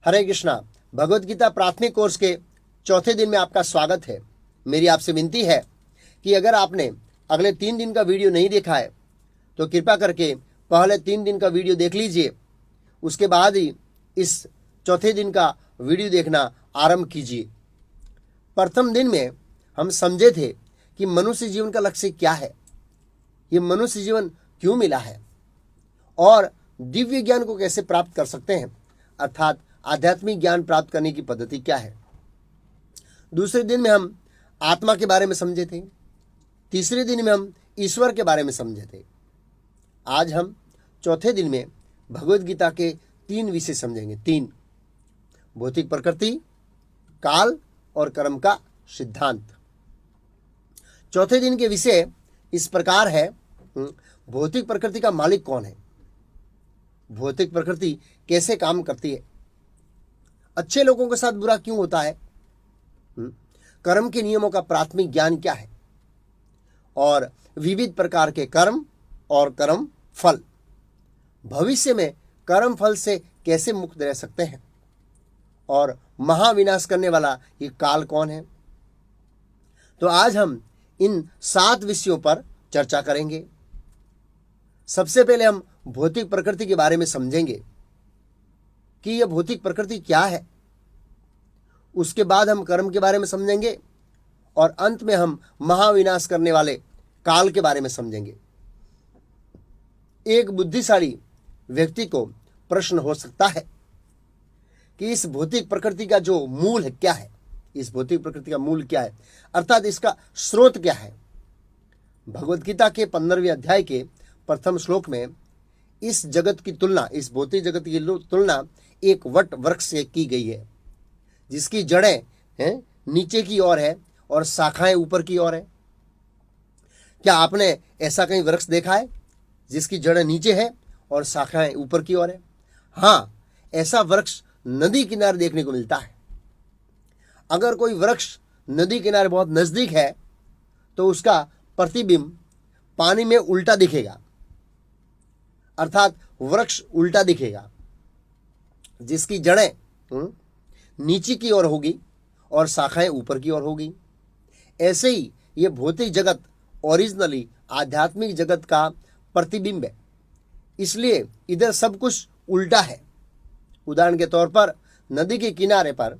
हरे कृष्णा। भगवत गीता प्राथमिक कोर्स के चौथे दिन में आपका स्वागत है। मेरी आपसे विनती है कि अगर आपने अगले 3 दिन का वीडियो नहीं देखा है तो कृपया करके पहले 3 दिन का वीडियो देख लीजिए, उसके बाद ही इस चौथे दिन का वीडियो देखना आरंभ कीजिए। प्रथम दिन में हम समझे थे कि मनुष्य जीवन का लक्ष्य क्या है, ये मनुष्य जीवन क्यों मिला है और दिव्य ज्ञान को कैसे प्राप्त कर सकते हैं, अर्थात आध्यात्मिक ज्ञान प्राप्त करने की पद्धति क्या है। दूसरे दिन में हम आत्मा के बारे में समझे थे। तीसरे दिन में हम ईश्वर के बारे में समझे थे। आज हम चौथे दिन में भगवत गीता के 3 विषय समझेंगे। 3, भौतिक प्रकृति, काल और कर्म का सिद्धांत। चौथे दिन के विषय इस प्रकार है, भौतिक प्रकृति का मालिक कौन है, भौतिक प्रकृति कैसे काम करती है, अच्छे लोगों के साथ बुरा क्यों होता है, कर्म के नियमों का प्राथमिक ज्ञान क्या है और विविध प्रकार के कर्म और कर्म फल, भविष्य में कर्म फल से कैसे मुक्त रह सकते हैं और महाविनाश करने वाला ये काल कौन है। तो आज हम इन 7 विषयों पर चर्चा करेंगे। सबसे पहले हम भौतिक प्रकृति के बारे में समझेंगे कि यह भौतिक प्रकृति क्या है। उसके बाद हम कर्म के बारे में समझेंगे और अंत में हम महाविनाश करने वाले काल के बारे में समझेंगे। एक बुद्धिशाली व्यक्ति को प्रश्न हो सकता है कि इस भौतिक प्रकृति का जो मूल है क्या है, इस भौतिक प्रकृति का मूल क्या है, अर्थात इसका स्रोत क्या है। भगवत गीता के 15वें अध्याय के प्रथम श्लोक में इस जगत की तुलना, इस भौतिक जगत की तुलना एक वट वृक्ष से की गई है, जिसकी जड़ें हैं नीचे की ओर है और शाखाएं ऊपर की ओर है। क्या आपने ऐसा कहीं वृक्ष देखा है जिसकी जड़ें नीचे है और शाखाएं ऊपर की ओर है? हाँ, ऐसा वृक्ष नदी किनारे देखने को मिलता है। अगर कोई वृक्ष नदी किनारे बहुत नजदीक है तो उसका प्रतिबिंब पानी में उल्टा दिखेगा, अर्थात वृक्ष उल्टा दिखेगा, जिसकी जड़ें नीचे की ओर होगी और शाखाएं ऊपर की ओर होगी। ऐसे ही ये भौतिक जगत ओरिजिनली आध्यात्मिक जगत का प्रतिबिंब है, इसलिए इधर सब कुछ उल्टा है। उदाहरण के तौर पर नदी के किनारे पर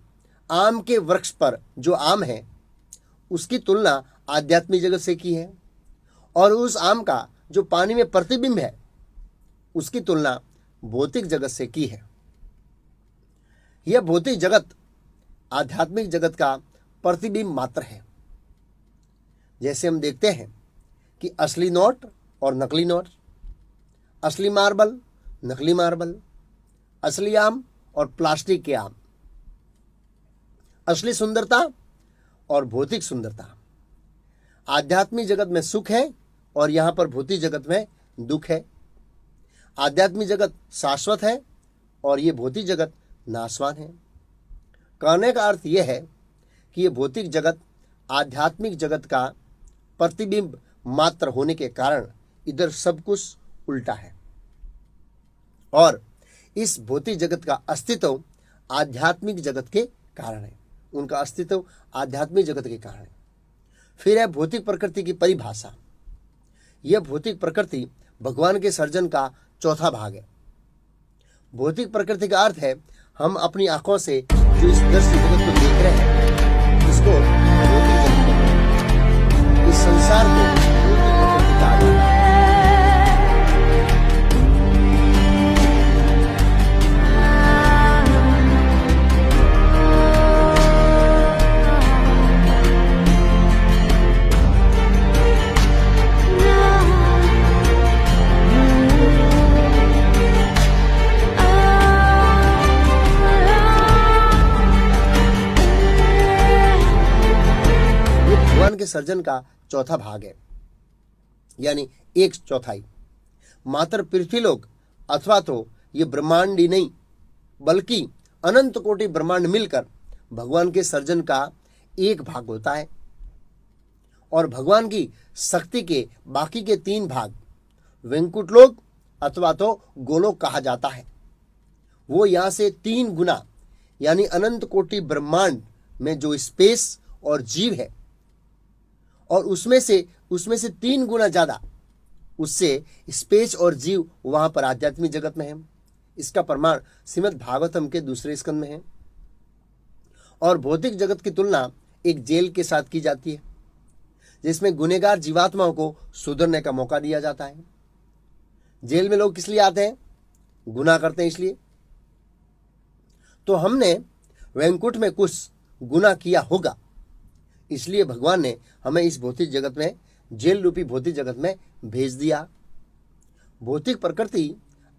आम के वृक्ष पर जो आम है उसकी तुलना आध्यात्मिक जगत से की है और उस आम का जो पानी में प्रतिबिंब है उसकी तुलना भौतिक जगत से की है। यह भौतिक जगत आध्यात्मिक जगत का प्रतिबिंब मात्र है। जैसे हम देखते हैं कि असली नोट और नकली नोट, असली मार्बल, नकली मार्बल, असली आम और प्लास्टिक के आम, असली सुंदरता और भौतिक सुंदरता। आध्यात्मिक जगत में सुख है और यहां पर भौतिक जगत में दुख है। आध्यात्मिक जगत शाश्वत है और ये भौतिक जगत नाशवान है। कहने का अर्थ यह है कि ये भौतिक जगत आध्यात्मिक जगत का प्रतिबिंब मात्र होने के कारण इधर सब कुछ उल्टा है और इस भौतिक जगत का अस्तित्व आध्यात्मिक जगत के कारण है, उनका अस्तित्व आध्यात्मिक जगत के कारण है। फिर है भौतिक प्रकृति की परिभाषा। यह भौतिक प्रकृति भगवान के सर्जन का चौथा भाग है। भौतिक प्रकृति का अर्थ है हम अपनी आंखों से जो इस दृश्य जगत को देख रहे हैं इसको भौतिक जगत कहते हैं। इस संसार को भौतिक प्रकृति कहा जाता है। के सर्जन का चौथा भाग है, यानी 1/4। मात्र पृथ्वीलोक अथवा तो ये ब्रह्मांड ही नहीं बल्कि अनंत कोटि ब्रह्मांड मिलकर भगवान के सर्जन का एक भाग होता है और भगवान की शक्ति के बाकी के 3 भाग वैकुंठ लोक अथवा तो गोलोक कहा जाता है। वो यहां से 3 गुना यानी अनंत कोटि ब्रह्मांड में जो स्पेस और जीव है, और उसमें से 3 गुना ज्यादा उससे स्पेस और जीव वहां पर आध्यात्मिक जगत में है। इसका प्रमाण श्रीमद् भागवतम के 2 स्कंद में है। और भौतिक जगत की तुलना एक जेल के साथ की जाती है, जिसमें गुनहगार जीवात्माओं को सुधरने का मौका दिया जाता है। जेल में लोग किस लिए आते हैं? गुनाह करते हैं इसलिए। तो हमने वैकुंठ में कुछ गुनाह किया होगा, इसलिए भगवान ने हमें इस भौतिक जगत में, जेल रूपी भौतिक जगत में भेज दिया। भौतिक प्रकृति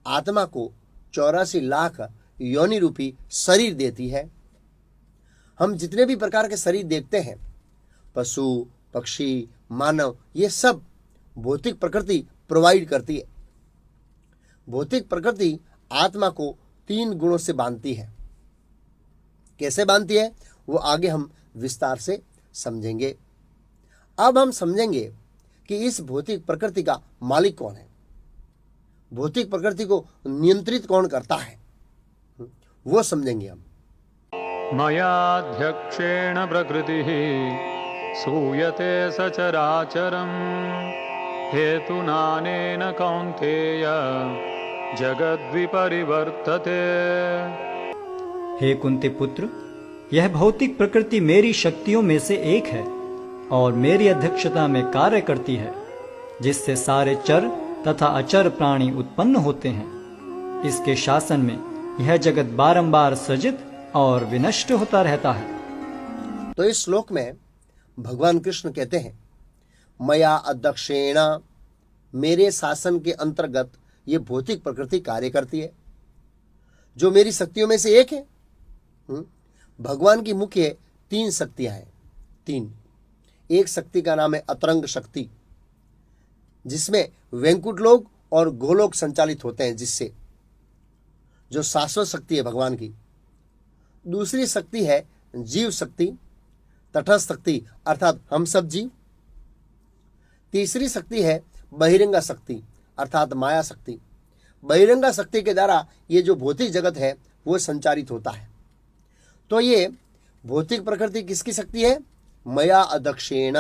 आत्मा को 84 लाख योनि रूपी शरीर देती है। हम जितने भी प्रकार के शरीर देखते हैं, पशु, पक्षी, मानव, ये सब भौतिक प्रकृति प्रोवाइड करती है। भौतिक प्रकृति आत्मा को 3 गुणों से बांधती है। कैसे बांधती है वो आगे हम विस्तार से समझेंगे। अब हम समझेंगे कि इस भौतिक प्रकृति का मालिक कौन है, भौतिक प्रकृति को नियंत्रित कौन करता है, वो समझेंगे हम। मयाध्यक्षेण प्रकृतिः सूयते सचराचरम् हेतुनानेन कौन्तेय जगद्विपरिवर्तते। हे कुंती पुत्र, यह भौतिक प्रकृति मेरी शक्तियों में से एक है और मेरी अध्यक्षता में कार्य करती है, जिससे सारे चर तथा अचर प्राणी उत्पन्न होते हैं। इसके शासन में यह जगत बारंबार सृजित और विनष्ट होता रहता है। तो इस श्लोक में भगवान कृष्ण कहते हैं, मया अध्यक्षेण, मेरे शासन के अंतर्गत ये भौतिक प्रकृति कार्य करती है, जो मेरी शक्तियों में से एक है। भगवान की मुख्य 3 शक्तियां हैं। 3। एक शक्ति का नाम है अतरंग शक्ति, जिसमें वैकुंठ लोक और गोलोक संचालित होते हैं, जिससे जो शाश्वत शक्ति है भगवान की। दूसरी शक्ति है जीव शक्ति, तटस्थ शक्ति अर्थात हम सब जीव। तीसरी शक्ति है बहिरंगा शक्ति अर्थात माया शक्ति। बहिरंगा शक्ति के द्वारा ये जो भौतिक जगत है वो संचालित होता है। तो ये भौतिक प्रकृति किसकी शक्ति है? मया अध्यक्षेण।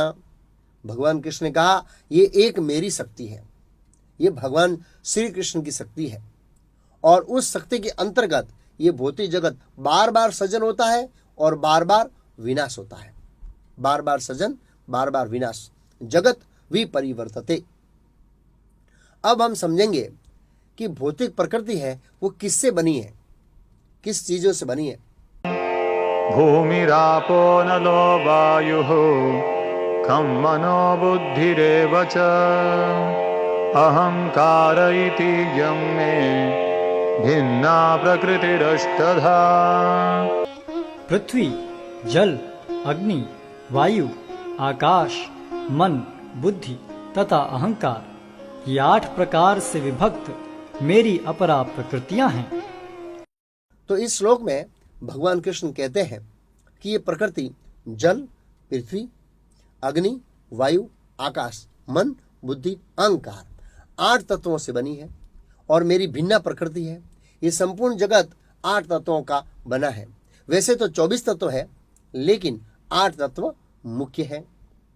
भगवान कृष्ण ने कहा ये एक मेरी शक्ति है, ये भगवान श्री कृष्ण की शक्ति है। और उस शक्ति के अंतर्गत ये भौतिक जगत बार बार सृजन होता है और बार बार विनाश होता है। बार बार सृजन, बार बार विनाश, जगत विपरिवर्तते। अब हम समझेंगे कि भौतिक प्रकृति है वो किससे बनी है, किस चीजों से बनी है। भूमिरापो नलो वायुः खं मनो बुद्धिरेव च अहंकार इति यं मे भिन्ना प्रकृतिरष्टधा। पृथ्वी, जल, अग्नि, वायु, आकाश, मन, बुद्धि तथा अहंकार, ये 8 प्रकार से विभक्त मेरी अपरा प्रकृतियां हैं। तो इस श्लोक में भगवान कृष्ण कहते हैं कि ये प्रकृति जल, पृथ्वी, अग्नि, वायु, आकाश, मन, बुद्धि, अहंकार 8 तत्वों से बनी है और मेरी भिन्न प्रकृति है। ये संपूर्ण जगत 8 तत्वों का बना है। वैसे तो 24 तत्व है, लेकिन 8 तत्व मुख्य है।